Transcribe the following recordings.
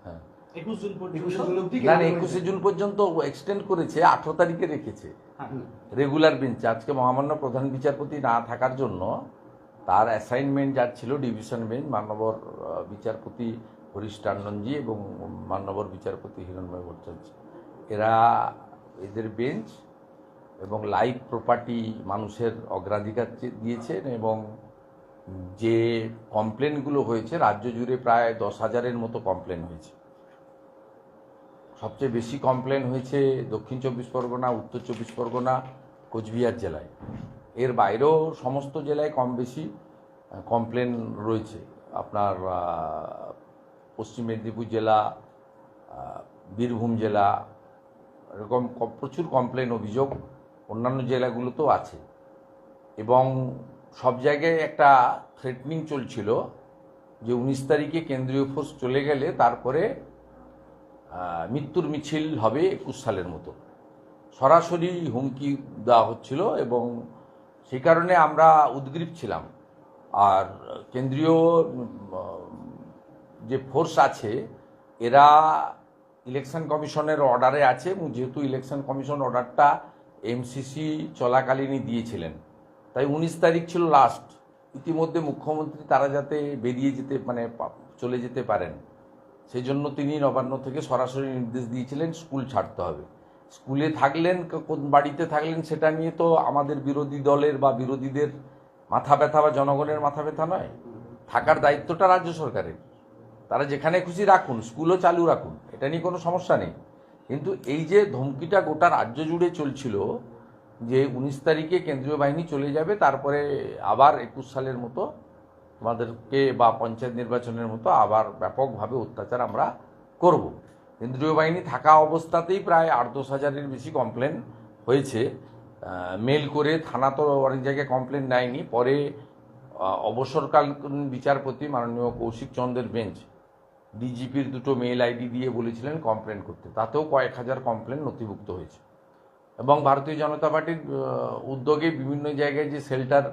হ্যাঁ, 21 জুন পর্যন্ত না 21শে জুন পর্যন্ত এক্সটেন্ড করেছে, 18 তারিখে রেখেছে রেগুলার বেঞ্চে। আজকে মহামান্য প্রধান বিচারপতি না থাকার জন্য তার অ্যাসাইনমেন্ট যার ছিল ডিভিশন বেঞ্চ, মাননীয় বিচারপতি হরিশ টান্ডনজি এবং মাননীয় বিচারপতি হিরণময় ভট্টাচার্য, এদের বেঞ্চ এবং লাইফ প্রপার্টি মানুষের অগ্রাধিকার দিয়েছেন। এবং যে কমপ্লেনগুলো হয়েছে, রাজ্য জুড়ে প্রায় 10,000-এর মতো কমপ্লেন হয়েছে। সবচেয়ে বেশি কমপ্লেন হয়েছে দক্ষিণ 24 পরগনা, উত্তর 24 পরগনা, কোচবিহার জেলায়। এর বাইরেও সমস্ত জেলায় কম বেশি কমপ্লেন রয়েছে। আপনার পশ্চিম মেদিনীপুর জেলা, বীরভূম জেলা, এরকম প্রচুর কমপ্লেন অভিযোগ অন্যান্য জেলাগুলোতেও আছে। এবং সব জায়গায় একটা থ্রেটনিং চলছিল যে 19 তারিখে কেন্দ্রীয় ফোর্স চলে গেলে তারপরে মৃত্যুর মিছিল হবে 21 সালের মতো, সরাসরি হুমকি দেওয়া হচ্ছিল। এবং সেই কারণে আমরা উদ্গ্রীব ছিলাম। আর কেন্দ্রীয় যে ফোর্স আছে এরা ইলেকশন কমিশনের অর্ডারে আছে, এবং যেহেতু ইলেকশন কমিশন অর্ডারটা এমসিসি চলাকালীনই দিয়েছিলেন, তাই 19 তারিখ ছিল লাস্ট। ইতিমধ্যে মুখ্যমন্ত্রী তারা যাতে বেরিয়ে যেতে চলে যেতে পারেন, সেই জন্য তিনি নবান্ন থেকে সরাসরি নির্দেশ দিয়েছিলেন স্কুল ছাড়তে হবে। স্কুলে থাকলেন কোন বাড়িতে থাকলেন সেটা নিয়ে তো আমাদের বিরোধী দলের বা বিরোধীদের মাথা ব্যথা বা জনগণের মাথা ব্যথা নয়। থাকার দায়িত্বটা রাজ্য সরকারের। তারা যেখানে খুশি রাখুন, স্কুলও চালু রাখুন, এটা নিয়ে কোনো সমস্যা নেই। কিন্তু এই যে ধমকিটা গোটা রাজ্য জুড়ে চলছিল যে 19 তারিখে কেন্দ্রীয় বাহিনী চলে যাবে, তারপরে আবার 21 সালের মতো আমাদেরকে বা পঞ্চায়েত নির্বাচনের মতো আবার ব্যাপকভাবে অত্যাচার আমরা করব। কেন্দ্রীয় বাহিনী থাকা অবস্থাতেই প্রায় 8-10 হাজারের বেশি কমপ্লেন হয়েছে। মেল করে থানা তো অনেক জায়গায় কমপ্লেন নেয়নি, পরে অবসরকালীন বিচারপতি মাননীয় কৌশিক চন্দ্রের বেঞ্চ ডিজিপির 2টো মেল আইডি দিয়ে বলেছিলেন কমপ্লেন করতে, তাতেও কয়েক হাজার কমপ্লেন নথিভুক্ত হয়েছে। এবং ভারতীয় জনতা পার্টির উদ্যোগে বিভিন্ন জায়গায় যে শেল্টার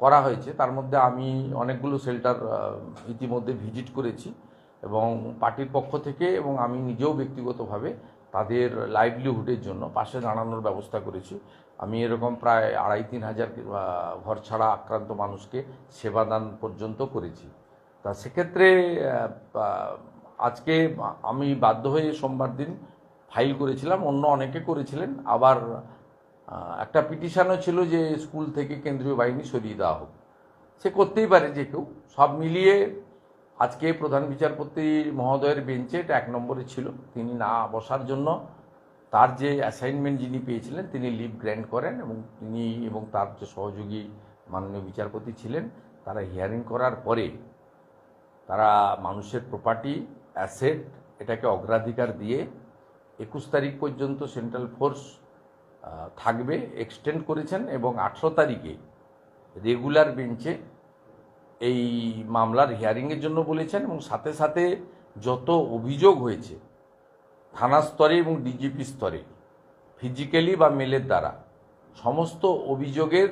করা হয়েছে, তার মধ্যে আমি অনেকগুলো শেল্টার ইতিমধ্যে ভিজিট করেছি এবং পার্টির পক্ষ থেকে এবং আমি নিজেও ব্যক্তিগতভাবে তাদের লাইভলিহুডের জন্য পাশে দাঁড়ানোর ব্যবস্থা করেছি। আমি এরকম প্রায় 2,5-3 হাজার ঘর ছাড়া আক্রান্ত মানুষকে সেবাদান পর্যন্ত করেছি। তা সেক্ষেত্রে আজকে আমি বাধ্য হয়ে সোমবার দিন ফাইল করেছিলাম, অন্য অনেকে করেছিলেন। আবার একটা পিটিশনও ছিল যে স্কুল থেকে কেন্দ্রীয় বাহিনী সরিয়ে দেওয়া হোক। সে করতেই পারে যে কেউ। সব মিলিয়ে আজকে প্রধান বিচারপতি মহোদয়ের বেঞ্চে এটা 1 নম্বরে ছিল। তিনি না বসার জন্য তার যে অ্যাসাইনমেন্ট যিনি পেয়েছিলেন তিনি লিভ গ্র্যান্ট করেন, এবং তিনি এবং তার যে সহযোগী মাননীয় বিচারপতি ছিলেন তারা হিয়ারিং করার পরে তারা মানুষের প্রপার্টি, অ্যাসেট এটাকে অগ্রাধিকার দিয়ে 21 তারিখ পর্যন্ত সেন্ট্রাল ফোর্স থাকবে এক্সটেন্ড করেছেন। এবং 18 তারিখে রেগুলার বেঞ্চে এই মামলার হিয়ারিংয়ের জন্য বলেছেন। এবং সাথে সাথে যত অভিযোগ হয়েছে থানা স্তরে এবং ডিজিপি স্তরে ফিজিক্যালি বা মেলের দ্বারা, সমস্ত অভিযোগের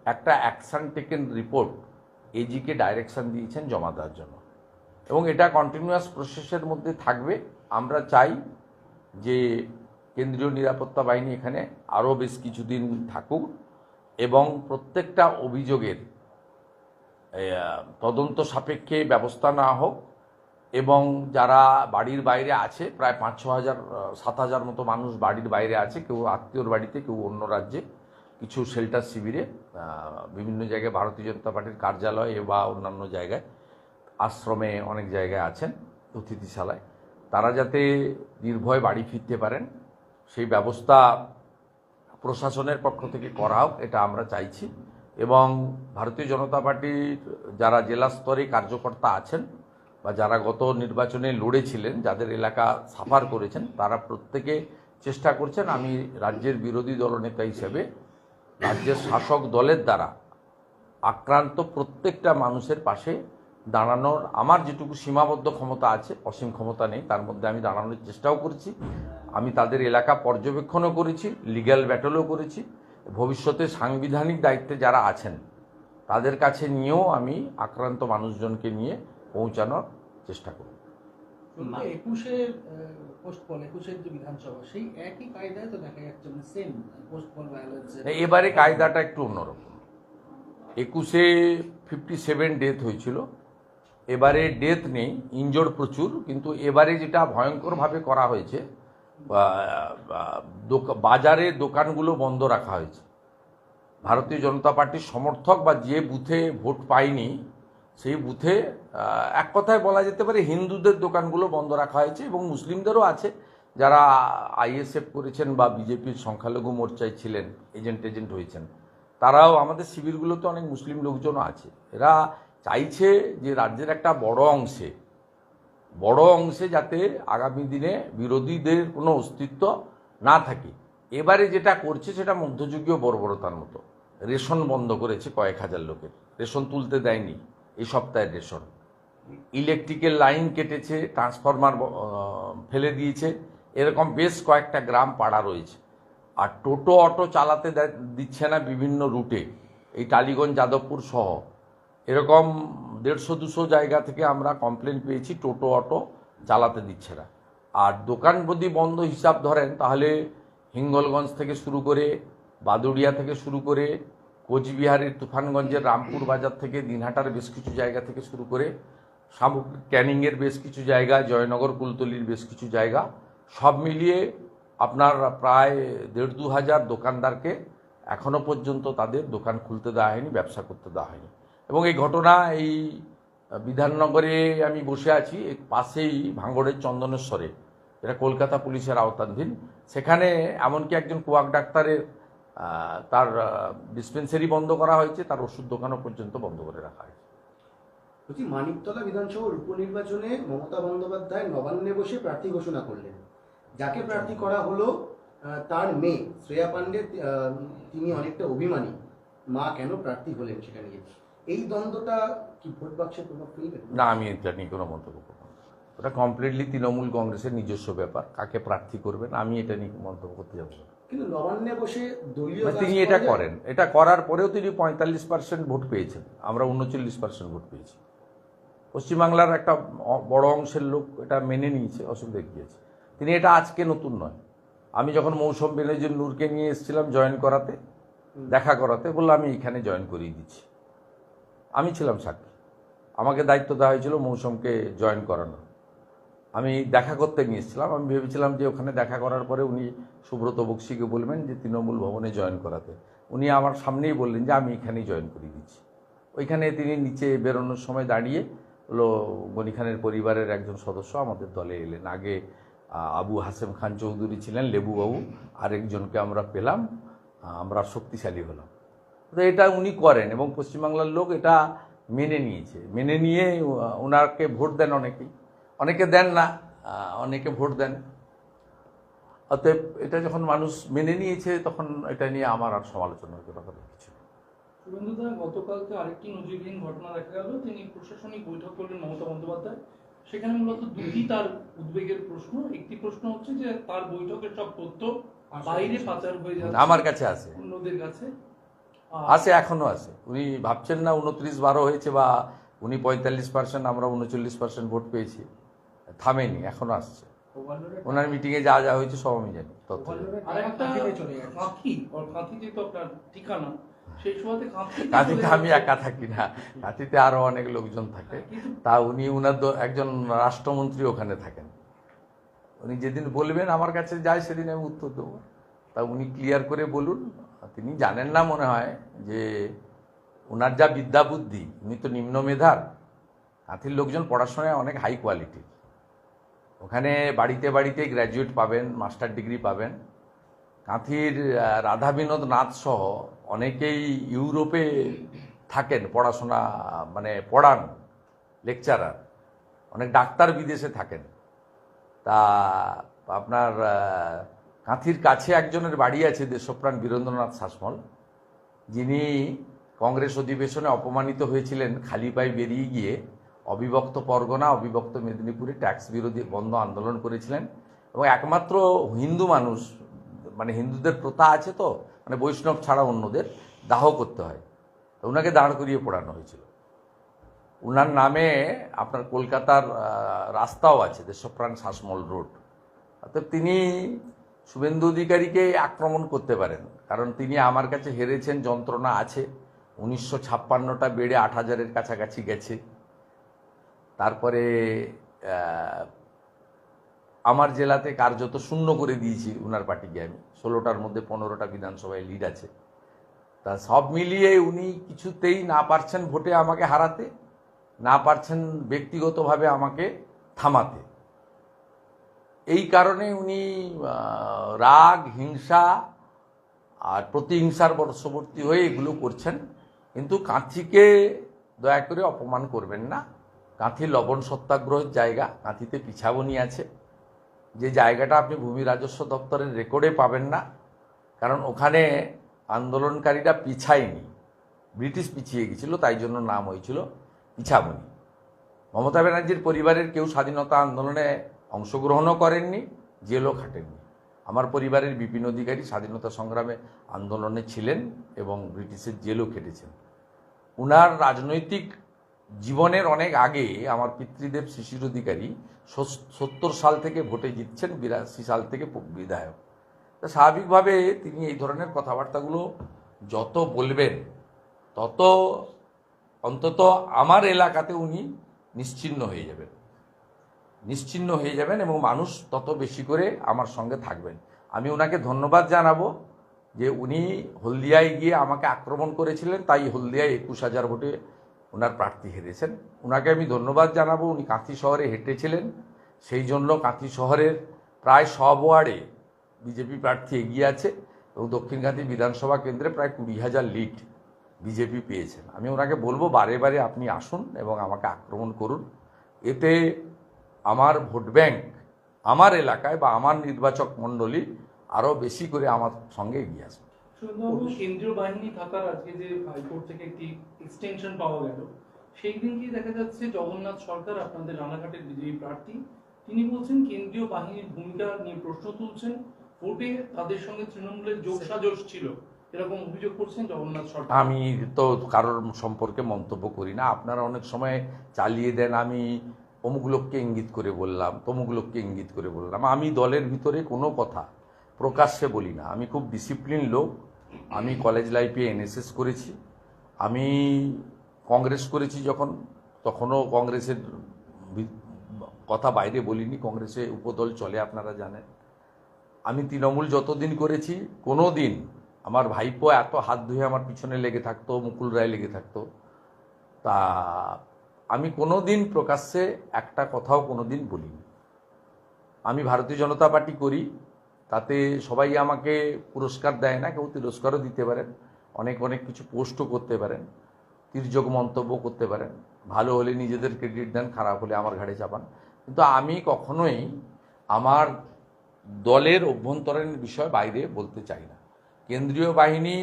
একটা অ্যাকশন টেকেন রিপোর্ট এজিকে ডাইরেকশন দিয়েছেন জমা দেওয়ার জন্য। এবং এটা কন্টিনিউয়াস প্রসেসের মধ্যে থাকবে। আমরা চাই যে কেন্দ্রীয় নিরাপত্তা বাহিনী এখানে আরও বেশ কিছুদিন থাকুক এবং প্রত্যেকটা অভিযোগের তদন্ত সাপেক্ষে ব্যবস্থা নেওয়া হোক। এবং যারা বাড়ির বাইরে আছে, প্রায় 5-6 হাজার 7 হাজার মতো মানুষ বাড়ির বাইরে আছে, কেউ আত্মীয়র বাড়িতে, কেউ অন্য রাজ্যে, কিছু শেল্টার শিবিরে, বিভিন্ন জায়গায় ভারতীয় জনতা পার্টির কার্যালয়ে বা অন্যান্য জায়গায়, আশ্রমে অনেক জায়গায় আছেন, অতিথিশালায়, তারা যাতে নির্ভয়ে বাড়ি ফিরতে পারেন সেই ব্যবস্থা প্রশাসনের পক্ষ থেকে করা হোক, এটা আমরা চাইছি। এবং ভারতীয় জনতা পার্টির যারা জেলা স্তরে কার্যকর্তা আছেন বা যারা গত নির্বাচনে লড়েছিলেন, যাদের এলাকা সাফার করেছেন, তারা প্রত্যেকে চেষ্টা করছেন আমি রাজ্যের বিরোধী দলনেতা হিসেবে রাজ্যের শাসক দলের দ্বারা আক্রান্ত প্রত্যেকটা মানুষের পাশে দাঁড়ানোর আমার যেটুকু সীমাবদ্ধ ক্ষমতা আছে, অসীম ক্ষমতা নেই, তার মধ্যে আমি দাঁড়ানোর চেষ্টাও করেছি। আমি তাদের এলাকা পর্যবেক্ষণও করেছি, লিগ্যাল ব্যাটলও করেছি। ভবিষ্যতে সাংবিধানিক দায়িত্বে যারা আছেন তাদের কাছে নিয়েও আমি আক্রান্ত মানুষজনকে নিয়ে পৌঁছানোর চেষ্টা করব। একুশের পোস্টপল 21-এর যে বিধানসভা সেই একই কায়দায় তো দেখা যাচ্ছে, মানে সেম পোস্টপল ভায়োলেন্স। এবারে কায়দাটা একটু অন্যরকম। 21-এ 57 ডেথ হয়েছিল, এবারে ডেথ নেই, ইনজোর্ড প্রচুর, কিন্তু এবারে যেটা ভয়ঙ্করভাবে করা হয়েছে, বাজারে দোকানগুলো বন্ধ রাখা হয়েছে। ভারতীয় জনতা পার্টির সমর্থক বা যে বুথে ভোট পায়নি সেই বুথে এক কথায় বলা যেতে পারে হিন্দুদের দোকানগুলো বন্ধ রাখা হয়েছে, এবং মুসলিমদেরও আছে যারা আইএসএফ করেছেন বা বিজেপির সংখ্যালঘু মোর্চায় ছিলেন, এজেন্ট হয়েছেন, তারাও। আমাদের শিবিরগুলোতে অনেক মুসলিম লোকজনও আছে। এরা চাইছে যে রাজ্যের একটা বড় অংশে যাতে আগামী দিনে বিরোধীদের কোনো অস্তিত্ব না থাকে। এবারে যেটা করছে সেটা মধ্যযুগীয় বর্বরতার মতো। রেশন বন্ধ করেছে কয়েক হাজার লোকের, রেশন তুলতে দেয়নি এই সপ্তাহের রেশন। ইলেকট্রিকের লাইন কেটেছে, ট্রান্সফরমার ফেলে দিয়েছে, এরকম বেশ কয়েকটা গ্রাম পাড়া রয়েছে। আর টোটো অটো চালাতে দিচ্ছে না বিভিন্ন রুটে, এই টালিগঞ্জ যাদবপুর সহ এরকম 150-200 জায়গা থেকে আমরা কমপ্লেন পেয়েছি টোটো অটো চালাতে দিচ্ছে না। আর দোকান যদি বন্ধ হিসাব ধরেন তাহলে হিঙ্গলগঞ্জ থেকে শুরু করে, বাদুড়িয়া থেকে শুরু করে, কোচবিহারের তুফানগঞ্জের রামপুর বাজার থেকে, দিনহাটার বেশ কিছু জায়গা থেকে শুরু করে, সামগ্রিক ক্যানিংয়ের বেশ কিছু জায়গা, জয়নগর কুলতলির বেশ কিছু জায়গা, সব মিলিয়ে আপনার প্রায় 1,500-2 হাজার দোকানদারকে এখনও পর্যন্ত তাদের দোকান খুলতে দেওয়া হয়নি, ব্যবসা করতে দেওয়া হয়নি। এবং এই ঘটনা এই বিধাননগরে আমি বসে আছি, এর পাশেই ভাঙড়ের চন্দনেশ্বরে, এটা কলকাতা পুলিশের আওতাধীন, সেখানে এমনকি একজন কুয়াক ডাক্তারের তার ডিসপেন্সারি বন্ধ করা হয়েছে, তার ওষুধ দোকানও পর্যন্ত বন্ধ করে রাখা হয়েছে। বলছি, মানিকতলা বিধানসভার উপনির্বাচনে মমতা বন্দ্যোপাধ্যায় নবান্নে বসে প্রার্থী ঘোষণা করলেন। যাকে প্রার্থী করা হলো তার মেয়ে শ্রেয়া পাণ্ডে, তিনি অনেকটা অভিমানী, মা কেন প্রার্থী হলেন সেটা নিয়ে। এই দ্বন্দ্বটা কি ভোট বাক্সে প্রভাব ফেলবে? না, আমি এটা নিয়ে কোনো মন্তব্য করব না। ওটা কমপ্লিটলি তৃণমূল কংগ্রেসের নিজস্ব ব্যাপার, কাকে প্রার্থী করবেন আমি এটা নিয়ে মন্তব্য করতে যাব না। কিন্তু নবান্নে বসে দলীয় তিনি এটা করেন, এটা করার পরেও তিনি 45% ভোট পেয়েছেন, আমরা 39% ভোট পেয়েছি। পশ্চিমবাংলার একটা বড় অংশের লোক এটা মেনে নিয়েছে, অসুবিধা কী আছে। তিনি এটা আজকে নতুন নয়। আমি যখন মৌসুম বেনজির নূরকে নিয়ে এসেছিলাম জয়েন করাতে, দেখা করাতে, বললাম আমি এখানে জয়েন করিয়ে দিচ্ছি, আমি ছিলাম সাক্ষী। আমাকে দায়িত্ব দেওয়া হয়েছিল মৌসুমকে জয়েন করানো। আমি দেখা করতে নিয়েছিলাম, আমি ভেবেছিলাম যে ওখানে দেখা করার পরে উনি সুব্রত বক্সিকে বলবেন যে তৃণমূল ভবনে জয়েন করাতে। উনি আমার সামনেই বললেন যে আমি এখানেই জয়েন করিয়ে দিচ্ছি। ওইখানে তিনি নিচে বেরোনোর সময় দাঁড়িয়ে হলো গনি খানের পরিবারের একজন সদস্য আমাদের দলে এলেন। আগে আবু হাসেম খান চৌধুরী ছিলেন, লেবুবাবু, আরেকজনকে আমরা পেলাম, আমরা শক্তিশালী হলাম। তো এটা উনি করেন এবং পশ্চিমবাংলার লোক এটা মেনে নিয়েছে। মেনে নিয়ে ওনাকে ভোট দেন অনেকে দেন না, অনেকে ভোট দেন। অতএব এটা যখন মানুষ মেনে নিয়েছে তখন এটা নিয়ে আমার আর সমালোচনার ব্যাপার কিছু। শুভেন্দুদা, গতকালকে আরেকটি নজিরবিহীন ঘটনা দেখা গেল। তিনি প্রশাসনিক বৈঠক করলেন মমতা বন্দ্যোপাধ্যায়। সেখানে মূলত দুটি তার উদ্বেগের প্রশ্ন। একটি প্রশ্ন হচ্ছে যে তার বৈঠকের সব তথ্য বাইরে পাচার হয়ে যাচ্ছে, আমার কাছে আছে, অন্যদের কাছে আছে, এখনো আছে। উনি ভাবছেন না 29-12 হয়েছে বা উনি 45%, আমরা 39% ভোট পেয়েছি, থামেনি, এখনো আসছে। ওনার মিটিংয়ে যা যা হয়েছে সব আমি জানি। কাঁথিতে তো আপনার ঠিকানা, সেই সময় কাঁথিতে আমি একা থাকি না, কাঁথিতে আরো অনেক লোকজন থাকে। তা উনি উনার একজন রাষ্ট্রমন্ত্রী ওখানে থাকেন। উনি যেদিন বলবেন আমার কাছে যায় সেদিন আমি উত্তর দেবো। তা উনি ক্লিয়ার করে বলুন। তিনি জানেন না মনে হয় যে ওনার যা বিদ্যা বুদ্ধি, উনি তো নিম্ন মেধার। কাঁথির লোকজন পড়াশোনায় অনেক হাই কোয়ালিটি, ওখানে বাড়িতে বাড়িতে গ্র্যাজুয়েট পাবেন, মাস্টার ডিগ্রি পাবেন। কাঁথির রাধা বিনোদ নাথ সহ অনেকেই ইউরোপে থাকেন, পড়াশোনা মানে পড়ান, লেকচারার। অনেক ডাক্তার বিদেশে থাকেন। তা আপনার কাঁথির কাছে একজনের বাড়ি আছে দেশপ্রাণ বীরেন্দ্রনাথ শাসমল, যিনি কংগ্রেস অধিবেশনে অপমানিত হয়েছিলেন, খালি পায়ে বেরিয়ে গিয়ে অবিভক্ত পরগনা, অবিভক্ত মেদিনীপুরে ট্যাক্স বিরোধী বন্ধ আন্দোলন করেছিলেন। এবং একমাত্র হিন্দু মানুষ, মানে হিন্দুদের প্রথা আছে তো, মানে বৈষ্ণব ছাড়া অন্যদের দাহ করতে হয়, তো ওনাকে দাঁড় করিয়ে পোড়ানো হয়েছিল। উনার নামে আপনার কলকাতার রাস্তাও আছে, দেশপ্রাণ শ্বাসমূল রোড। অর্থাৎ তিনি শুভেন্দু অধিকারীকে আক্রমণ করতে পারেন, কারণ তিনি আমার কাছে হেরেছেন, যন্ত্রণা আছে। 1956টা বেড়ে 8,000-এর কাছাকাছি গেছে। তারপরে আমার জেলাতে কার্যত শূন্য করে দিয়েছি উনার পার্টিকে আমি। 16টার মধ্যে 15টা বিধানসভায় লিড আছে। তা সব মিলিয়ে উনি কিছুতেই না পারছেন ভোটে আমাকে হারাতে, না পারছেন ব্যক্তিগতভাবে আমাকে থামাতে। এই কারণে উনি রাগ, হিংসা আর প্রতিহিংসার বশবর্তী হয়ে এগুলো করছেন। কিন্তু কাঁথিকে দয়া করে অপমান করবেন না। কাঁথি লবণ সত্যাগ্রহের জায়গা, কাঁথিতে পিছাবনি আছে, যে জায়গাটা আপনি ভূমি রাজস্ব দপ্তরের রেকর্ডে পাবেন না, কারণ ওখানে আন্দোলনকারীরা পিছায়নি, ব্রিটিশ পিছিয়ে গেছিল, তাই জন্য নাম হয়েছিল পিছাবনি। মমতা ব্যানার্জির পরিবারের কেউ স্বাধীনতা আন্দোলনে অংশগ্রহণও করেননি, জেলও খাটেননি। আমার পরিবারের বিপিন অধিকারী স্বাধীনতা সংগ্রামে আন্দোলনে ছিলেন এবং ব্রিটিশের জেলও খেটেছেন। উনার রাজনৈতিক জীবনের অনেক আগে আমার পিতৃদেব শিশির অধিকারী 70 সাল থেকে ভোটে জিতছেন, 82 সাল থেকে বিধায়ক। তা স্বাভাবিকভাবে তিনি এই ধরনের কথাবার্তাগুলো যত বলবেন তত অন্তত আমার এলাকাতে উনি নিশ্চিহ্ন হয়ে যাবেন এবং মানুষ তত বেশি করে আমার সঙ্গে থাকবেন। আমি ওনাকে ধন্যবাদ জানাবো যে উনি হলদিয়ায় গিয়ে আমাকে আক্রমণ করেছিলেন, তাই হলদিয়ায় 21,000 ভোটে ওনার প্রার্থী হেরেছেন। ওনাকে আমি ধন্যবাদ জানাবো। উনি কাঁথি শহরে হেঁটেছিলেন, সেই জন্য কাঁথি শহরের প্রায় সব ওয়ার্ডে বিজেপি প্রার্থী এগিয়ে আছে এবং দক্ষিণ কাঁথি বিধানসভা কেন্দ্রে প্রায় 20,000 লিড বিজেপি পেয়েছেন। আমি ওনাকে বলবো বারে বারে আপনি আসুন এবং আমাকে আক্রমণ করুন। এতে আমার ভোট ব্যাংক আমার এলাকায় বা আমার নির্বাচক মণ্ডলী আরও বেশি করে আমার সঙ্গে এগিয়ে আসবে। শুধুবাবু, কেন্দ্রীয় বাহিনী থাকার আজকে যে হাইকোর্ট থেকে একটি এক্সটেনশন পাওয়া গেল, সেই দিনকেই দেখা যাচ্ছে জগন্নাথ সরকার, আপনাদের রানাঘাটের বিজেপি প্রার্থী, তিনি বলছেন কেন্দ্রীয় বাহিনীর ভূমিকা নিয়ে প্রশ্ন তুলছেন, ভোটে তাদের সঙ্গে তৃণমূলের যোগসাজশ ছিল, এরকম অভিযোগ করছেন জগন্নাথ সরকার। আমি তো কারোর সম্পর্কে মন্তব্য করি না। আপনারা অনেক সময় চালিয়ে দেন আমি অমুক লোককে ইঙ্গিত করে বললাম, তমুক লোককে ইঙ্গিত করে বললাম। আমি দলের ভিতরে কোনো কথা প্রকাশ্যে বলি না। আমি খুব ডিসিপ্লিন লোক। আমি কলেজ লাইফে এনএসএস করেছি, আমি কংগ্রেস করেছি যখন, তখনও কংগ্রেসের কথা বাইরে বলিনি। কংগ্রেসে উপদল চলে, আপনারা জানেন। আমি তৃণমূল যতদিন করেছি, কোনো দিন আমার ভাইপো এত হাত ধুয়ে আমার পিছনে লেগে থাকতো, মুকুল রায় লেগে থাকতো, তা আমি কোনো দিন প্রকাশ্যে একটা কথাও কোনো দিন বলিনি। আমি ভারতীয় জনতা পার্টি করি, তাতে সবাই আমাকে পুরস্কার দেয় না, কেউ তিরস্কারও দিতে পারেন, অনেক অনেক কিছু পোস্টও করতে পারেন, তির্যক মন্তব্য করতে পারেন। ভালো হলে নিজেদের ক্রেডিট দেন, খারাপ হলে আমার ঘাড়ে চাপান। কিন্তু আমি কখনোই আমার দলের অভ্যন্তরীণ বিষয় বাইরে বলতে চাই না। কেন্দ্রীয় বাহিনী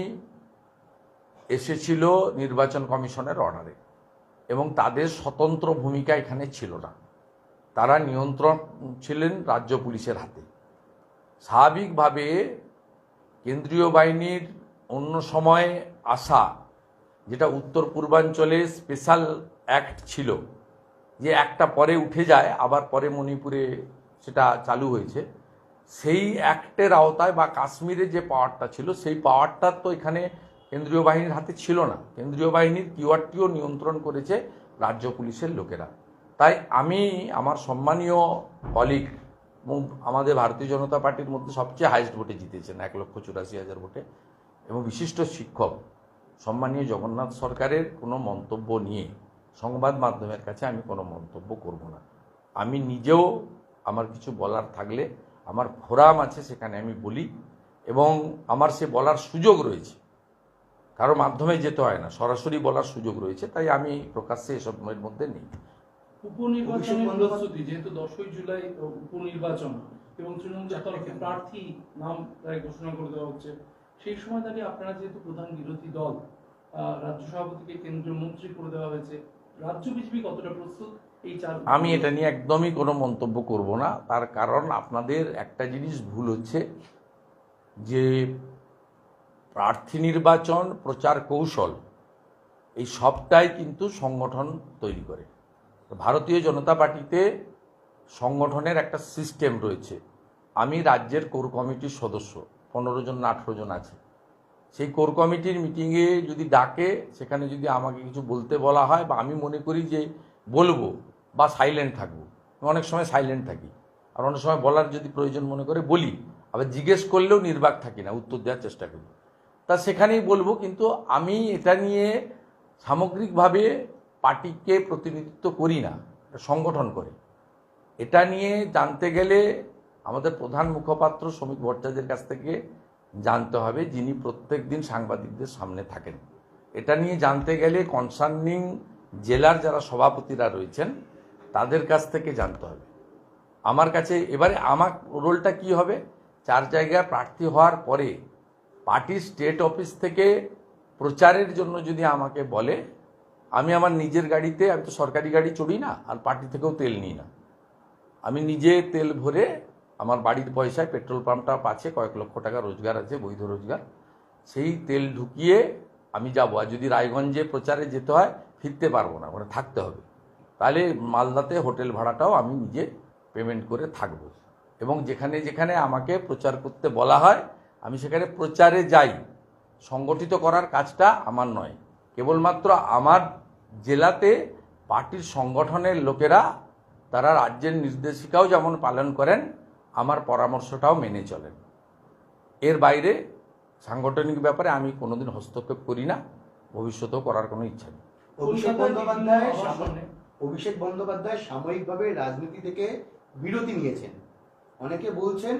এসেছিল নির্বাচন কমিশনের অর্ডারে এবং তাদের স্বতন্ত্র ভূমিকা এখানে ছিল না। তারা নিয়ন্ত্রণ ছিলেন রাজ্য পুলিশের হাতে। স্বাভাবিকভাবে কেন্দ্রীয় বাহিনীর অন্য সময়ে আসা, যেটা উত্তর পূর্বাঞ্চলে স্পেশাল অ্যাক্ট ছিল, যে একটা পরে উঠে যায় আবার পরে মণিপুরে সেটা চালু হয়েছে, সেই অ্যাক্টের আওতায় বা কাশ্মীরে যে পাওয়ারটা ছিল, সেই পাওয়ারটা তো এখানে কেন্দ্রীয় বাহিনীর হাতে ছিল না। কেন্দ্রীয় বাহিনীর কিওয়ার্ডটিও নিয়ন্ত্রণ করেছে রাজ্য পুলিশের লোকেরা। তাই আমি আমার সম্মানীয় কলিগ, আমাদের ভারতীয় জনতা পার্টির মধ্যে সবচেয়ে হাইয়েস্ট ভোটে জিতেছেন 1,84,000 ভোটে, এবং বিশিষ্ট শিক্ষক সম্মানীয় জগন্নাথ সরকারের কোনো মন্তব্য নিয়ে সংবাদ মাধ্যমের কাছে আমি কোনো মন্তব্য করব না। আমি নিজেও আমার কিছু বলার থাকলে আমার ফোরাম আছে, সেখানে আমি বলি, এবং আমার সে বলার সুযোগ রয়েছে। কারো মাধ্যমে যেতে হয় না, সরাসরি বলার সুযোগ রয়েছে। তাই আমি প্রকাশ্যে এসবের মধ্যে নেই। উপনির্বাচনের প্রস্তুতি, যেহেতু 10ই জুলাই উপনির্বাচন এবং তৃণমূলের তরফে প্রার্থী নাম প্রায় ঘোষণা করে দেওয়া হচ্ছে, সেই সময় দাঁড়িয়ে আপনারা যেহেতু প্রধান বিরোধী দল, রাজ্য সভাপতিকে কেন্দ্রীয় মন্ত্রী করে দেওয়া হয়েছে, রাজ্য বিজেপি কতটা প্রস্তুত এই চার? আমি এটা নিয়ে একদমই কোনো মন্তব্য করব না। তার কারণ আপনাদের একটা জিনিস ভুল হচ্ছে, যে প্রার্থী নির্বাচন প্রচার কৌশল এই সবটাই কিন্তু সংগঠন তৈরি করে। ভারতীয় জনতা পার্টিতে সংগঠনের একটা সিস্টেম রয়েছে। আমি রাজ্যের কোর কমিটির সদস্য, 15 জন না 18 জন আছে। সেই কোর কমিটির মিটিংয়ে যদি ডাকে, সেখানে যদি আমাকে কিছু বলতে বলা হয় বা আমি মনে করি যে বলবো বা সাইলেন্ট থাকবো, অনেক সময় সাইলেন্ট থাকি, আর অনেক সময় বলার যদি প্রয়োজন মনে করে বলি, আবার জিজ্ঞেস করলেও নির্বাক থাকি না, উত্তর দেওয়ার চেষ্টা করি। তা সেখানেই বলবো, কিন্তু আমি এটা নিয়ে সামগ্রিকভাবে পার্টিকে প্রতিনিধিত্ব করি না, সংগঠন করে। এটা নিয়ে জানতে গেলে আমাদের প্রধান মুখপাত্র শ্রমিক ভট্টাচার্যের কাছ থেকে জানতে হবে, যিনি প্রত্যেক দিন সাংবাদিকদের সামনে থাকেন। এটা নিয়ে জানতে গেলে কনসার্নিং জেলার যারা সভাপতিরা রয়েছেন তাদের কাছ থেকে জানতে হবে। আমার কাছে এবারে আমার রোলটা কি হবে, 4 জায়গায় প্রার্থী হওয়ার পরে পার্টির স্টেট অফিস থেকে প্রচারের জন্য যদি আমাকে বলে, আমি আমার নিজের গাড়িতে, আমি তো সরকারি গাড়ি চড়ি না, আর পার্টি থেকেও তেল নিই না, আমি নিজে তেল ভরে আমার বাড়ির পয়সায়, পেট্রোল পাম্পটা আছে, কয়েক লক্ষ টাকা রোজগার আছে, বৈধ রোজগার, সেই তেল ঢুকিয়ে আমি যাবো। আর যদি রায়গঞ্জে প্রচারে যেতে হয়, ফিরতে পারবো না, ওখানে থাকতে হবে, তাহলে মালদাতে হোটেল ভাড়াটাও আমি নিজে পেমেন্ট করে থাকবো। এবং যেখানে যেখানে আমাকে প্রচার করতে বলা হয় আমি সেখানে প্রচারে যাই। সংগঠিত করার কাজটা আমার নয়, কেবলমাত্র আমার জেলাতে পার্টির সংগঠনের লোকেরা, তারা রাজ্যের নির্দেশিকাও যেমন পালন করেন, আমার পরামর্শটাও মেনে চলেন। এর বাইরে সাংগঠনিক ব্যাপারে আমি কোনোদিন হস্তক্ষেপ করি না, ভবিষ্যতেও করার কোনো ইচ্ছা নেই। অভিষেক বন্দ্যোপাধ্যায় সাময়িকভাবে রাজনীতি থেকে বিরতি নিয়েছেন। অনেকে বলছেন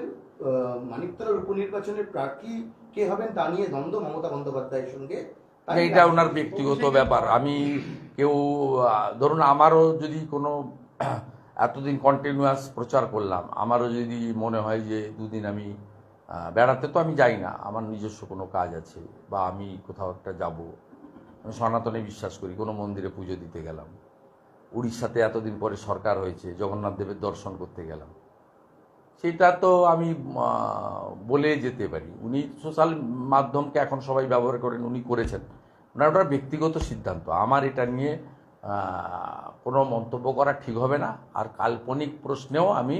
মানিকতলার উপনির্বাচনের প্রার্থী কে হবেন তা নিয়ে দ্বন্দ্ব মমতা বন্দ্যোপাধ্যায়ের সঙ্গে। এটা ওনার ব্যক্তিগত ব্যাপার। আমি কেউ, ধরুন আমারও যদি কোনো এতদিন কন্টিনিউয়াস প্রচার করলাম, আমারও যদি মনে হয় যে 2 দিন আমি বেড়াতে, তো আমি যাই না, আমার নিজস্ব কোনো কাজ আছে বা আমি কোথাও একটা যাব, আমি সনাতনে বিশ্বাস করি, কোনো মন্দিরে পুজো দিতে গেলাম, উড়িষ্যাতে এতদিন পরে সরকার হয়েছে, জগন্নাথ দেবের দর্শন করতে গেলাম, সেটা তো আমি বলে যেতে পারি। উনি সোশ্যাল মাধ্যমকে এখন সবাই ব্যবহার করেন, উনি করেছেন, ওনার ওটা ব্যক্তিগত সিদ্ধান্ত। আমার এটা নিয়ে কোনো মন্তব্য করা ঠিক হবে না, আর কাল্পনিক প্রশ্নেও আমি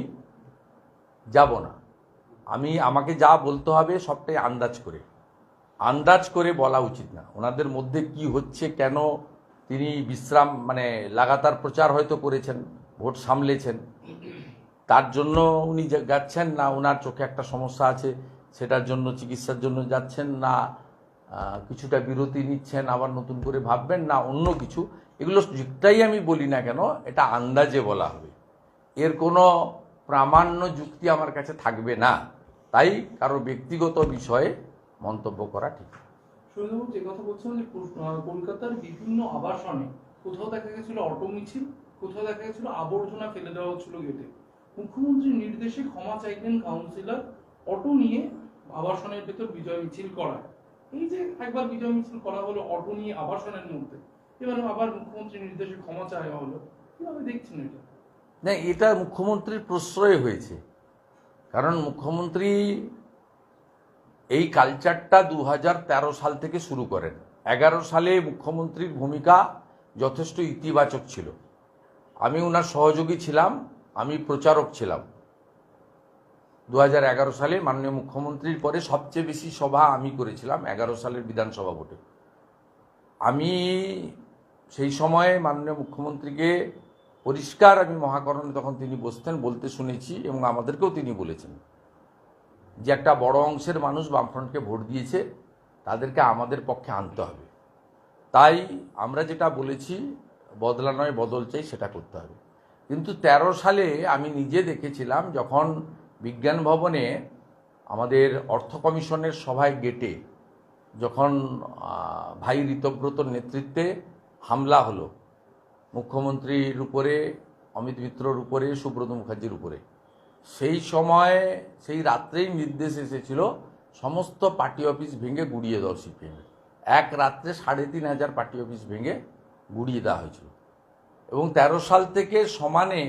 যাব না। আমাকে যা বলতে হবে সবটাই আন্দাজ করে বলা উচিত না। ওনাদের মধ্যে কি হচ্ছে, কেন তিনি বিশ্রাম, মানে লাগাতার প্রচার হয়তো করেছেন, ভোট সামলেছেন, তার জন্য উনি যাচ্ছেন, না ওনার চোখে একটা সমস্যা আছে সেটার জন্য চিকিৎসার জন্য যাচ্ছেন, না কিছুটা বিরতি নিচ্ছেন, আবার নতুন করে ভাববেন, না অন্য কিছু, এগুলো যেটাই আমি বলি না কেন এটা আন্দাজে বলা হবে, এর কোনো প্রামাণ্য যুক্তি আমার কাছে থাকবে না। তাই কারো ব্যক্তিগত বিষয়ে মন্তব্য করা ঠিক। সুরেন্দ্রবাবু যে কথা বলছিলেন যে কলকাতার বিভিন্ন আবাসনে কোথাও দেখা গেছিল অটো মিছিল, কোথাও দেখা গেছিল আবর্জনা ফেলে দেওয়া হচ্ছিল গেটে। মুখ্যমন্ত্রীর নির্দেশে ক্ষমা চাইলেন কাউন্সিলর, অটো নিয়ে আবাসনের ভেতর বিজয় মিছিল করা। এই যে একবার বিজয় মিছিল করা হলো অটো নিয়ে আবাসনের মধ্যে, এবার আবার মুখ্যমন্ত্রীর নির্দেশে ক্ষমা চাওয়া হলো, কিভাবে দেখছেন এটা? না, এটা মুখ্যমন্ত্রীর প্রশ্রয় হয়েছে, কারণ মুখ্যমন্ত্রী এই কালচারটা 2013 সাল থেকে শুরু করেন। 11 সালে মুখ্যমন্ত্রীর ভূমিকা যথেষ্ট ইতিবাচক ছিল, আমি ওনার সহযোগী ছিলাম, আমি প্রচারক ছিলাম। 2011 সালে মাননীয় মুখ্যমন্ত্রীর পরে সবচেয়ে বেশি সভা আমি করেছিলাম 11 সালের বিধানসভা ভোটে। আমি সেই সময়ে মাননীয় মুখ্যমন্ত্রীকে পরিষ্কার, আমি মহাকরণে তখন তিনি বসতেন, বলতে শুনেছি, এবং আমাদেরকেও তিনি বলেছেন যে একটা বড় অংশের মানুষ বামফ্রন্টকে ভোট দিয়েছে, তাদেরকে আমাদের পক্ষে আনতে হবে। তাই আমরা যেটা বলেছি, বদলা নয় বদল চাই, সেটা করতে হবে। কিন্তু 13 সালে আমি নিজে দেখেছিলাম, যখন বিজ্ঞান ভবনে আমাদের অর্থ কমিশনের সভায় গেটে যখন ভাই ঋতব্রতর নেতৃত্বে হামলা হলো মুখ্যমন্ত্রীর উপরে, অমিত মিত্রর উপরে, সুব্রত মুখার্জির উপরে, সেই সময় সেই রাত্রেই নির্দেশ এসেছিল সমস্ত পার্টি অফিস ভেঙে গুড়িয়ে দেওয়া। সিপিএমের এক রাত্রে 3,500 পার্টি অফিস ভেঙে গুড়িয়ে দেওয়া হয়েছিল। এবং 13 সাল থেকে সমানে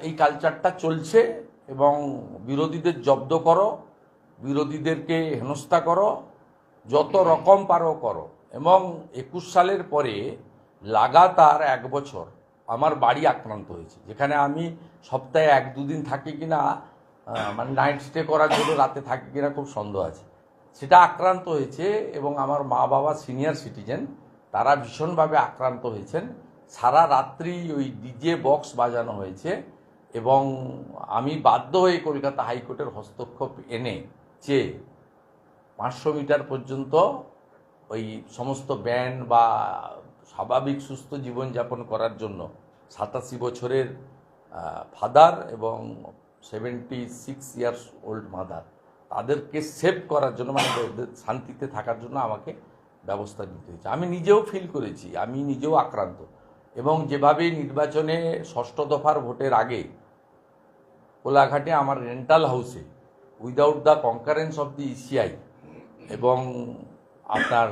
এই কালচারটা চলছে, এবং বিরোধীদের জব্দ করো, বিরোধীদেরকে হেনস্থা করো, যত রকম পারো করো, এবং 21 সালের পরে লাগাতার 1 বছর আমার বাড়ি আক্রান্ত হয়েছে, যেখানে আমি সপ্তাহে 1-2 দিন থাকি কিনা, মানে নাইট স্টে করার জন্য রাতে থাকি কিনা খুব সন্দেহ আছে, সেটা আক্রান্ত হয়েছে। এবং আমার মা বাবা সিনিয়র সিটিজেন, তারা ভীষণভাবে আক্রান্ত হয়েছেন। সারা রাত্রি ওই ডিজে বক্স বাজানো হয়েছে এবং আমি বাধ্য হয়ে কলকাতা হাইকোর্টের হস্তক্ষেপ এনে যে 500 মিটার পর্যন্ত ওই সমস্ত ব্যান্ড বা স্বাভাবিক সুস্থ জীবনযাপন করার জন্য 87 বছরের ফাদার এবং 76 ইয়ার্স ওল্ড মাদার, তাদেরকে সেভ করার জন্য, মানে শান্তিতে থাকার জন্য আমাকে ব্যবস্থা নিতে হয়েছে। আমি নিজেও ফিল করেছি, আমি নিজেও আক্রান্ত। এবং যেভাবে নির্বাচনে 6ষ্ঠ দফার ভোটের আগে কোলাঘাটে আমার রেন্টাল হাউসে without the concurrence of the ECI এবং আপনার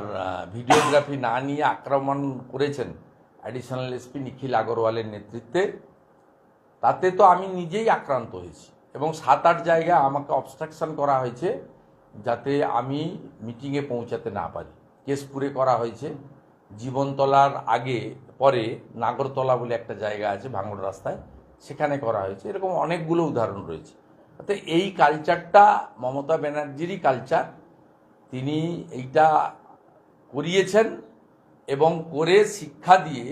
ভিডিওগ্রাফি না নিয়ে আক্রমণ করেছেন অ্যাডিশনাল এসপি নিখিল আগরওয়ালের নেতৃত্বে, তাতে তো আমি নিজেই আক্রান্ত হয়েছি। এবং 7-8 জায়গায় আমাকে অবস্ট্রাকশন করা হয়েছে যাতে আমি মিটিংয়ে পৌঁছাতে না পারি। কেশপুরে করা হয়েছে, জীবনতলার আগে পরে নাগরতলা বলে একটা জায়গা আছে ভাঙড় রাস্তায়, সেখানে করা হয়েছে। এরকম অনেকগুলো উদাহরণ রয়েছে। তো এই কালচারটা মমতা ব্যানার্জিরই কালচার, তিনি এইটা করিয়েছেন এবং করে শিক্ষা দিয়ে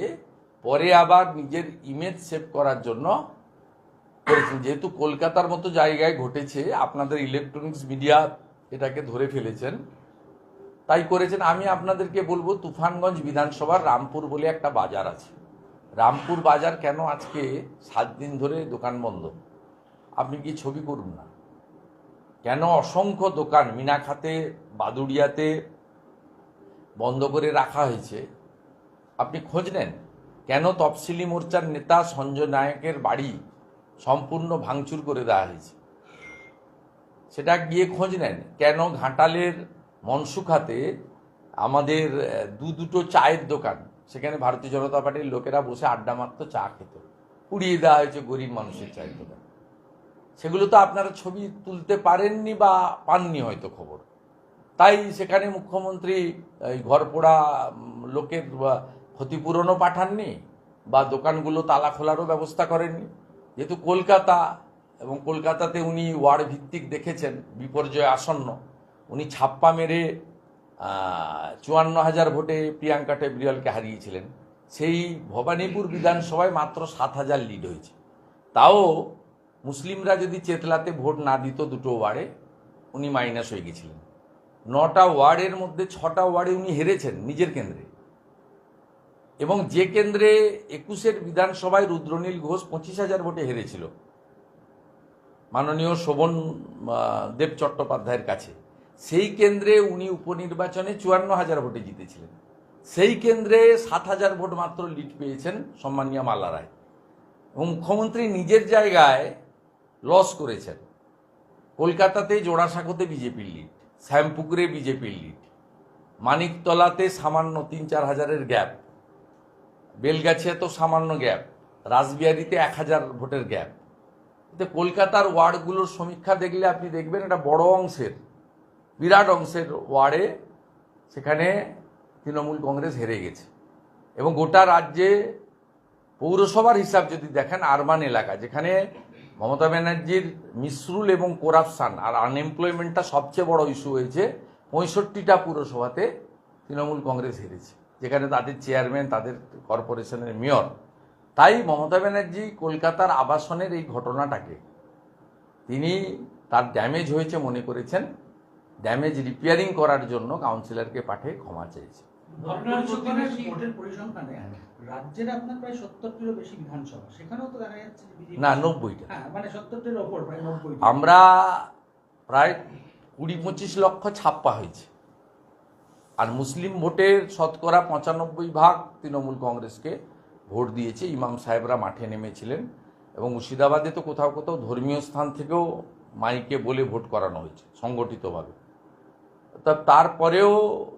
পরে আবার নিজের ইমেজ সেভ করার জন্য করেছেন। যেহেতু কলকাতার মতো জায়গায় ঘটেছে, আপনাদের ইলেকট্রনিক্স মিডিয়া এটাকে ধরে ফেলেছেন, তাই করেছেন। আমি আপনাদেরকে বলবো, তুফানগঞ্জ বিধানসভার রামপুর বলে একটা বাজার আছে। রামপুর বাজার কেন আজকে 7 দিন ধরে দোকান বন্ধ? আপনি কি ছবি করুন না, কেন অসংখ্য দোকান মিনাখাতে, বাদুড়িয়াতে বন্ধ করে রাখা হয়েছে? আপনি খোঁজ নেন। কেন তফসিলি মোর্চার নেতা সঞ্জয় নায়কের বাড়ি সম্পূর্ণ ভাঙচুর করে দেওয়া হয়েছে? সেটা গিয়ে খোঁজ নেন। কেন ঘাটালের মনসুখাতে আমাদের দুটো চায়ের দোকান, সেখানে ভারতীয় জনতা পার্টির লোকেরা বসে আড্ডা মারত, চা খেত, পুড়িয়ে দেওয়া হয়েছে গরিব মানুষের চায়ের দোকান? সেগুলো তো আপনারা ছবি তুলতে পারেননি বা পাননি হয়তো খবর, তাই সেখানে মুখ্যমন্ত্রী এই ঘরপোড়া লোকের ক্ষতিপূরণও পাঠাননি বা দোকানগুলো তালা খোলারও ব্যবস্থা করেননি। যেহেতু কলকাতা, এবং কলকাতাতে উনি ওয়ার্ড ভিত্তিক দেখেছেন বিপর্যয় আসন্ন, উনি ছাপ্পা মেরে 54,000 ভোটে প্রিয়াঙ্কা টেবরিয়ালকে হারিয়েছিলেন। সেই ভবানীপুর বিধানসভায় মাত্র 7,000 লিড হয়েছে। তাও মুসলিমরা যদি চেতলাতে ভোট না দিত দুটো ওয়ার্ডে, উনি মাইনাস হয়ে গেছিলেন। 9টা ওয়ার্ডের মধ্যে 6টা ওয়ার্ডে উনি হেরেছেন নিজের কেন্দ্রে। এবং যে কেন্দ্রে 21-এর বিধানসভায় রুদ্রনীল ঘোষ 25,000 ভোটে হেরেছিল মাননীয় শোভন দেব চট্টোপাধ্যায়ের কাছে, সেই কেন্দ্রে উনি উপনির্বাচনে 54,000 ভোটে জিতেছিলেন। সেই কেন্দ্রে 7,000 ভোট মাত্র লিড পেয়েছেন সম্মানীয় মালা রায়। এবং মুখ্যমন্ত্রী নিজের জায়গায় লস করেছেন। কলকাতাতে জোড়াসাঁকোতে বিজেপির লিড, শ্যামপুকুরে বিজেপির লিড, মানিকতলাতে সামান্য 3-4 হাজারের গ্যাপ, বেলগাছিয়া তো সামান্য গ্যাপ, রাসবিহারীতে 1,000 ভোটের গ্যাপ। এতে কলকাতার ওয়ার্ডগুলোর সমীক্ষা দেখলে আপনি দেখবেন এটা বড় অংশের, বিরাট অংশের ওয়ার্ডে সেখানে তৃণমূল কংগ্রেস হেরে গেছে। এবং গোটা রাজ্যে পৌরসভার হিসাব যদি দেখেন, আরবান এলাকা যেখানে মমতা ব্যানার্জির মিসরুল এবং করাপশান আর আনএমপ্লয়মেন্টটা সবচেয়ে বড় ইস্যু হয়েছে, 65টা পুরসভাতে তৃণমূল কংগ্রেস হেরেছে, যেখানে তাদের চেয়ারম্যান, তাদের কর্পোরেশনের মেয়র। তাই মমতা ব্যানার্জি কলকাতার আবাসনের এই ঘটনাটাকে তিনি তার ড্যামেজ হয়েছে মনে করেছেন, ড্যামেজ রিপেয়ারিং করার জন্য কাউন্সিলরকে পাঠিয়ে ক্ষমা চেয়েছে। ভোটের পরিসংখ্যানে রাজ্যের আপনার প্রায় 70টিরও বেশি বিধানসভা, সেখানেও তো দেখা যাচ্ছে না 90টা, হ্যাঁ মানে 70টির ওপর, প্রায় 90। আমরা প্রায় 20-25 লক্ষ ছাপ্পা হয়েছে। আর মুসলিম ভোটের শতকরা 95% তৃণমূল কংগ্রেসকে ভোট দিয়েছে। ইমাম সাহেবরা মাঠে নেমেছিলেন এবং মুর্শিদাবাদে তো কোথাও কোথাও ধর্মীয় স্থান থেকেও মাইকে বলে ভোট করানো হয়েছে সংগঠিতভাবে। তারপরেও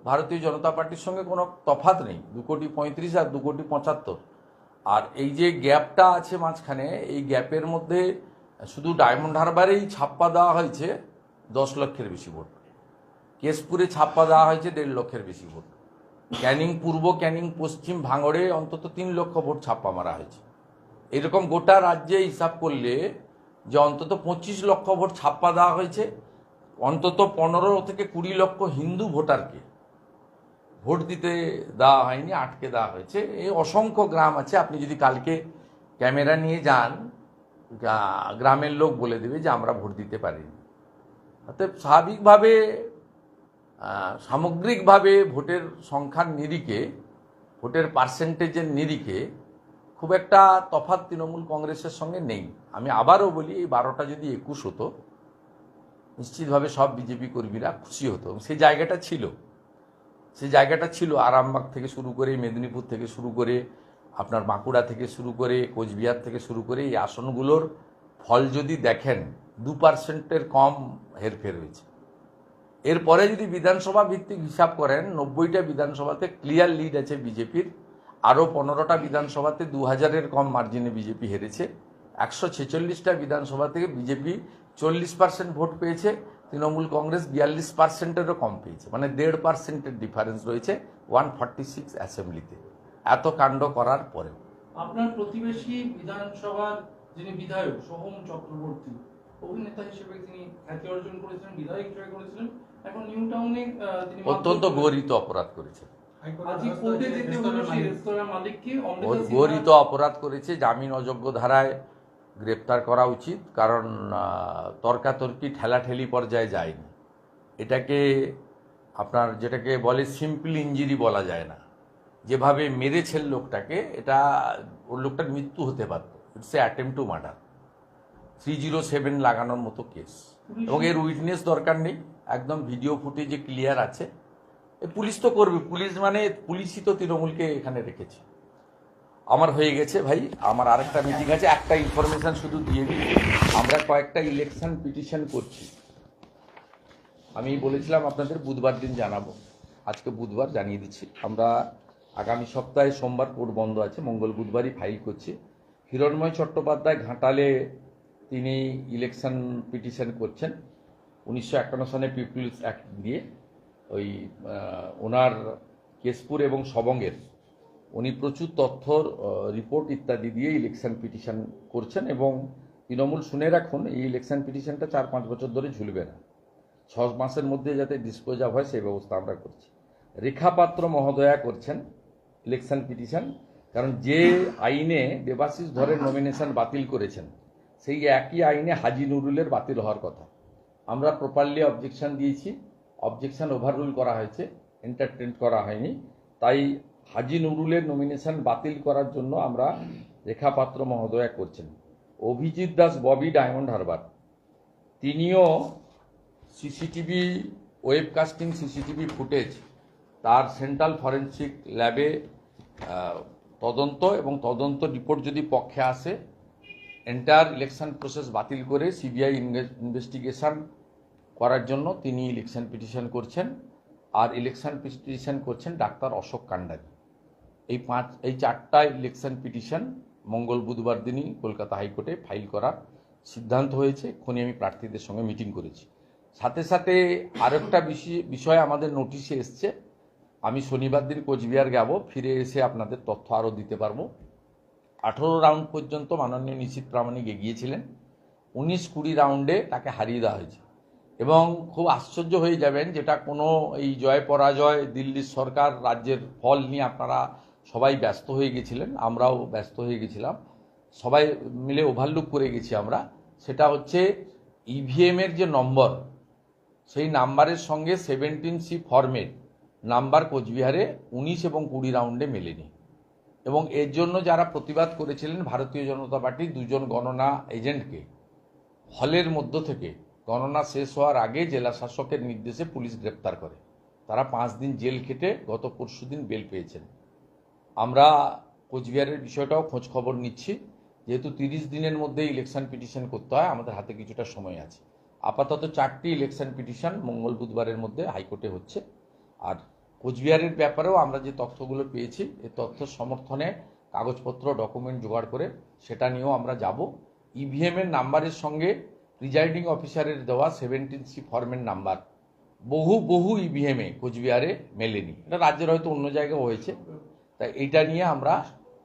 ভারতীয় জনতা পার্টির সঙ্গে কোনো তফাৎ নেই, 2,35,00,000 আর 2,75,00,000। আর এই যে গ্যাপটা আছে মাঝখানে, এই গ্যাপের মধ্যে শুধু ডায়মন্ড হারবারেই ছাপ্পা দেওয়া হয়েছে 10 লক্ষের বেশি ভোট, কেশপুরে ছাপ্পা দেওয়া হয়েছে 1.5 লক্ষের বেশি ভোট। ক্যানিং পূর্ব, ক্যানিং পশ্চিম, ভাঙড়ে অন্তত 3 লক্ষ ভোট ছাপ্পা মারা হয়েছে। এরকম গোটা রাজ্যে হিসাব করলে যে অন্তত 25 লক্ষ ভোট ছাপ্পা দেওয়া হয়েছে, অন্তত 15 থেকে 20 লক্ষ হিন্দু ভোটারকে ভোট দিতে দেওয়া হয়নি, আটকে দেওয়া হয়েছে। এই অসংখ্য গ্রাম আছে, আপনি যদি কালকে ক্যামেরা নিয়ে যান, গ্রামের লোক বলে দেবে যে আমরা ভোট দিতে পারিনি। অতএব স্বাভাবিকভাবে সামগ্রিকভাবে ভোটের সংখ্যার নিরিখে, ভোটের পার্সেন্টেজের নিরিখে খুব একটা তফাৎ তৃণমূল কংগ্রেসের সঙ্গে নেই। আমি আবারও বলি, এই 12টা যদি 21 হতো, নিশ্চিতভাবে সব বিজেপি কর্মীরা খুশি হতো। সেই জায়গাটা ছিল আরামবাগ থেকে শুরু করে, মেদিনীপুর থেকে শুরু করে, আপনার বাঁকুড়া থেকে শুরু করে, কোচবিহার থেকে শুরু করে, এই আসনগুলোর ফল যদি দেখেন 2%-এর কম হেরফের হয়েছে। এরপরে যদি বিধানসভা ভিত্তিক হিসাব করেন, 90টা বিধানসভাতে ক্লিয়ার লিড আছে বিজেপির। আরও 15টা বিধানসভাতে 2000-এর কম মার্জিনে বিজেপি হেরেছে। 146টা বিধানসভা থেকে বিজেপি 40% ভোট পেয়েছে, তৃণমূল কংগ্রেস 42%-এরও কম পেয়েছে। মানে 1.5%-এর ডিফারেন্স রয়েছে 146 অ্যাসেম্বলিতে, এত কাণ্ড করার পরেও। আপনার প্রতিবেশী বিধানসভার যিনি বিধায়ক সোহম চক্রবর্তী, অভিনেতা হিসেবে তিনি খ্যাতি অর্জন করেছিলেন, বিধায়ক হিসেবে করেছিলেন, এখন নিউ টাউনে তিনি অত্যন্ত গৌরিত অপরাধ করেছে। আজই কোর্টে যেতে হলো সেই রেস্তোরাঁ মালিককে। গৌরিত অপরাধ করেছে, জামিন অযোগ্য ধারায় গ্রেপ্তার করা উচিত। কারণ তর্কাতর্কি ঠেলাঠেলি পর্যায়ে যায়নি। এটাকে আপনার যেটাকে বলে সিম্পল ইঞ্জুরি বলা যায় না। যেভাবে মেরেছেন লোকটাকে, এটা ওর লোকটার মৃত্যু হতে পারত। It's a attempt to murder, 307 লাগানোর মতো কেস। এবং এর উইটনেস দরকার নেই, একদম ভিডিও ফুটেজে ক্লিয়ার আছে। পুলিশ তো করবে, পুলিশই তো তৃণমূলকে এখানে রেখেছে। আমার হয়ে গেছে ভাই, আমার আরেকটা মিটিং আছে। একটা ইনফরমেশন শুধু দিয়ে দিই, আমরা কয়েকটা ইলেকশন পিটিশন করছি। আমি বলেছিলাম আপনাদের বুধবার দিন জানাবো, আজকে বুধবার জানিয়ে দিচ্ছি। আমরা আগামী সপ্তাহে সোমবার কোর্ট বন্ধ আছে, মঙ্গল বুধবারই ফাইল করছি। হিরণময় চট্টোপাধ্যায় ঘাটালে তিনি ইলেকশন পিটিশন করছেন 1951 সনে পিপলস অ্যাক্ট দিয়ে। ওই ওনার কেশপুর এবং সবঙ্গের উনি প্রচুর তথ্য, রিপোর্ট ইত্যাদি দিয়ে ইলেকশন পিটিশন করছেন। এবং তৃণমূল শুনে রাখুন, এই ইলেকশন পিটিশনটা 4-5 বছর ধরে ঝুলবে না, 6 মাসের মধ্যে যাতে ডিসপোজ অফ হয় সেই ব্যবস্থা আমরা করছি। রেখা পাত্র মহোদয়া করছেন ইলেকশন পিটিশন, কারণ যে আইনে দেবাশিস ধরের নমিনেশন বাতিল করেছেন, সেই একই আইনে হাজি নুরুলের বাতিল হওয়ার কথা। আমরা প্রপারলি অবজেকশন দিয়েছি, অবজেকশন ওভাররুল করা হয়েছে, এন্টারটেন করা হয়নি। তাই হাজি নুরুলের নমিনেশন বাতিল করার জন্য আমরা রেখা পাত্র মহোদয়া করছেন। অভিজিৎ দাস ববি ডায়মন্ড হারবার, তিনিও সিসিটিভি ওয়েবকাস্টিং, সিসিটিভি ফুটেজ তার সেন্ট্রাল ফরেন্সিক ল্যাবে তদন্ত, এবং তদন্ত রিপোর্ট যদি পক্ষে আসে, এন্টায়ার ইলেকশন প্রসেস বাতিল করে সিবিআই ইনভেস্টিগেশন করার জন্য তিনি ইলেকশন পিটিশন করছেন। আর ইলেকশন পিটিশন করছেন ডাক্তার অশোক কান্ডারি। এই 4টা ইলেকশন পিটিশন মঙ্গল বুধবার দিনই কলকাতা হাইকোর্টে ফাইল করার সিদ্ধান্ত হয়েছে। এক্ষুনি আমি প্রার্থীদের সঙ্গে মিটিং করেছি। সাথে সাথে আরেকটা বিষয় আমাদের নোটিশে এসছে। আমি শনিবার দিন কোচবিহার যাব, ফিরে এসে আপনাদের তথ্য আরও দিতে পারবো। 18 রাউন্ড পর্যন্ত মাননীয় নিশীথ প্রামাণিক এগিয়েছিলেন, 19-20 রাউন্ডে তাকে হারিয়ে দেওয়া হয়েছে। এবং খুব আশ্চর্য হয়ে যাবেন, যেটা কোনো এই জয় পরাজয়, দিল্লির সরকার, রাজ্যের ফল নিয়ে আপনারা সবাই ব্যস্ত হয়ে গেছিলেন, আমরাও ব্যস্ত হয়ে গেছিলাম, সবাই মিলে ওভারলুক করে গেছি আমরা। সেটা হচ্ছে ইভিএমের যে নম্বর, সেই নাম্বারের সঙ্গে 17C ফর্মের নাম্বার কোচবিহারে 19 এবং 20 রাউন্ডে মেলেনি। এবং এর জন্য যারা প্রতিবাদ করেছিলেন, ভারতীয় জনতা পার্টির 2 জন গণনা এজেন্টকে হলের মধ্য থেকে গণনা শেষ হওয়ার আগে জেলা শাসকের নির্দেশে পুলিশ গ্রেপ্তার করে। তারা 5 দিন জেল খেটে গত পরশুদিন বেল পেয়েছেন। আমরা কোচবিহারের বিষয়টাও খোঁজ খবর নিচ্ছি। যেহেতু 30 দিনের মধ্যে ইলেকশন পিটিশন করতে হয়, আমাদের হাতে কিছুটা সময় আছে। আপাতত 4টি ইলেকশন পিটিশন মঙ্গল বুধবারের মধ্যে হাইকোর্টে হচ্ছে। আর কোচবিহারের ব্যাপারেও আমরা যে তথ্যগুলো পেয়েছি, এই তথ্য সমর্থনে কাগজপত্র, ডকুমেন্ট জোগাড় করে সেটা নিয়েও আমরা যাব। ইভিএমের নাম্বারের সঙ্গে প্রিজাইডিং অফিসারের দেওয়া 17C ফর্মের নাম্বার বহু বহু ইভিএমে কোচবিহারে মেলেনি, এটা রাজ্যের হয়তো অন্য জায়গায় হয়েছে। তাই এইটা নিয়ে আমরা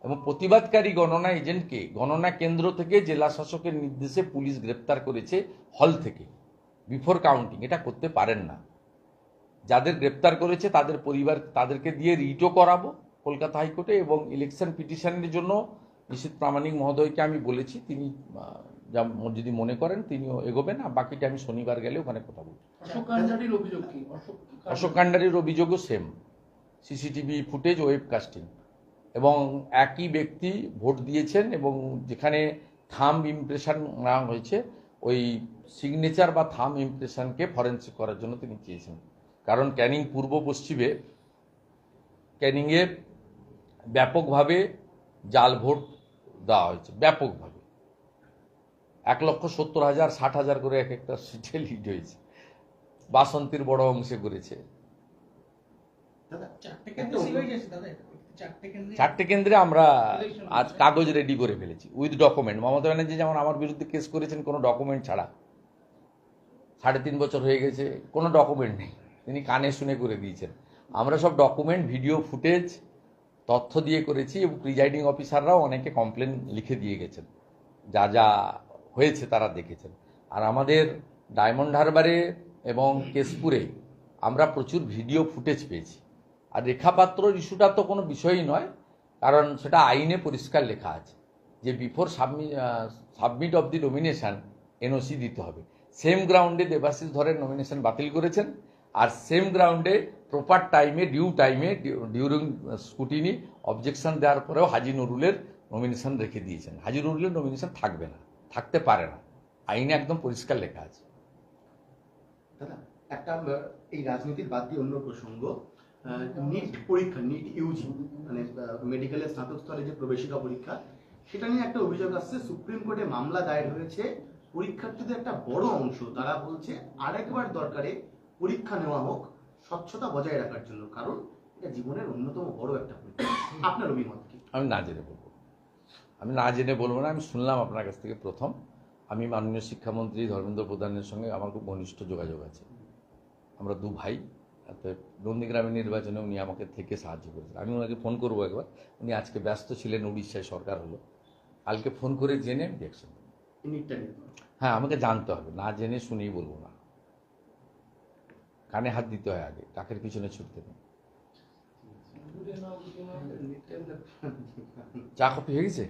এবং প্রতিবাদকারী গণনা এজেন্টকে গণনা কেন্দ্র থেকে জেলা শাসকের নির্দেশে পুলিশ গ্রেপ্তার করেছে হল থেকে, বিফোর কাউন্টিং। এটা করতে পারেন না। যাদের গ্রেপ্তার করেছে তাদের পরিবার, তাদেরকে দিয়ে রিটও করাবো কলকাতা হাইকোর্টে, এবং ইলেকশন পিটিশনের জন্য নিশীথ প্রামাণিক মহোদয়কে আমি বলেছি, তিনি যা যদি মনে করেন তিনিও এগোবেন, আর বাকিটা আমি শনিবার গেলে ওখানে কথা বলবো। অশোক কান্ডারির অভিযোগ কি? অশোক কান্ডারির অভিযোগও same, CCTV footage, web casting, এবং একই ব্যক্তি ভোট দিয়েছেন, এবং যেখানে থাম্ব ইমপ্রেশন নেওয়া হয়েছে ওই সিগনেচার বা থাম্ব ইমপ্রেশনকে ফরেন্সিক করার জন্য তিনি চেয়েছেন। কারণ ক্যানিং পূর্ব পশ্চিমে ক্যানিংয়ে ব্যাপকভাবে জাল ভোট দেওয়া হয়েছে, ব্যাপকভাবে 1,70,000 60,000 করে এক একটা সিটে লিড হয়েছে। বাসন্তীর বড় অংশে করেছে। দাদা, চারটে কেন্দ্রে সিল হয়ে গেছে দাদা, চারটে চারটে কেন্দ্রে আমরা আজ কাগজ রেডি করে ফেলেছি উইথ ডকুমেন্ট। মমতা ব্যানার্জি যেমন আমার বিরুদ্ধে কেস করেছেন কোনো ডকুমেন্ট ছাড়া, 3.5 বছর হয়ে গেছে, কোনো ডকুমেন্ট নেই, তিনি কানে শুনে করে দিয়েছেন। আমরা সব ডকুমেন্ট, ভিডিও ফুটেজ, তথ্য দিয়ে করেছি, এবং প্রিজাইডিং অফিসাররাও অনেকে কমপ্লেন লিখে দিয়ে গেছেন, যা যা হয়েছে তারা দেখেছেন। আর আমাদের ডায়মন্ড হারবারে এবং কেশপুরে আমরা প্রচুর ভিডিও ফুটেজ পেয়েছি। আর রেখাপাত্রর ইস্যুটা তো কোনো বিষয়ই নয়, কারণ সেটা আইনে পরিষ্কার লেখা আছে যে before submit of the nomination NOC দিতে হবে। সেম গ্রাউন্ডে দেবাশিস ধরের নমিনেশন বাতিল করেছেন, আর সেম গ্রাউন্ডে প্রপার টাইমে, ডিউ টাইমে, ডিউরিং স্কুটিনি অবজেকশন দেওয়ার পরেও হাজি নুরুলের নমিনেশন রেখে দিয়েছেন। হাজি নুরুলের নমিনেশন থাকবে না, থাকতে পারে না, আইনে একদম পরিষ্কার লেখা আছে। দাদা, একটা এই রাজনীতির বাদ দিয়ে অন্য প্রসঙ্গ, নিট পরীক্ষা, নিট ইউজি, মানে মেডিকেলের স্নাতক স্তরে যে প্রবেশিকা পরীক্ষা, সেটা নিয়ে একটা অভিযোগ আসছে। সুপ্রিম কোর্টে মামলা দায়ের হয়েছে। পরীক্ষার্থীদের একটা বড় অংশ তারা বলছে আরেকবার দরকারে পরীক্ষা নেওয়া হোক স্বচ্ছতা বজায় রাখার জন্য, কারণ এটা জীবনের অন্যতম বড় একটা পরীক্ষা। আপনার অভিমত কি? আমি না জেনে বলবো না, আমি শুনলাম আপনার কাছ থেকে প্রথম। আমি মাননীয় শিক্ষামন্ত্রী ধর্মেন্দ্র প্রধানের সঙ্গে আমার খুব ঘনিষ্ঠ যোগাযোগ আছে, আমরা দু ভাই। নন্দীগ্রামের নির্বাচনে উনি আমাকে থেকে সাহায্য করেছেন। আমি ওনাকে ফোন করবো একবার, উনি আজকে ব্যস্ত ছিলেন, উড়িষ্যায় সরকার হলো, কালকে ফোন করে জেনে দেখছেন। নিটটা নিয়ে হ্যাঁ, আমাকে জানতে হবে, না জেনে শুনেই বলবো না। কানে হাত দিতে হয় আগে, টাকের পিছনে ছুটতে নেই। চা কফি হয়ে গেছে?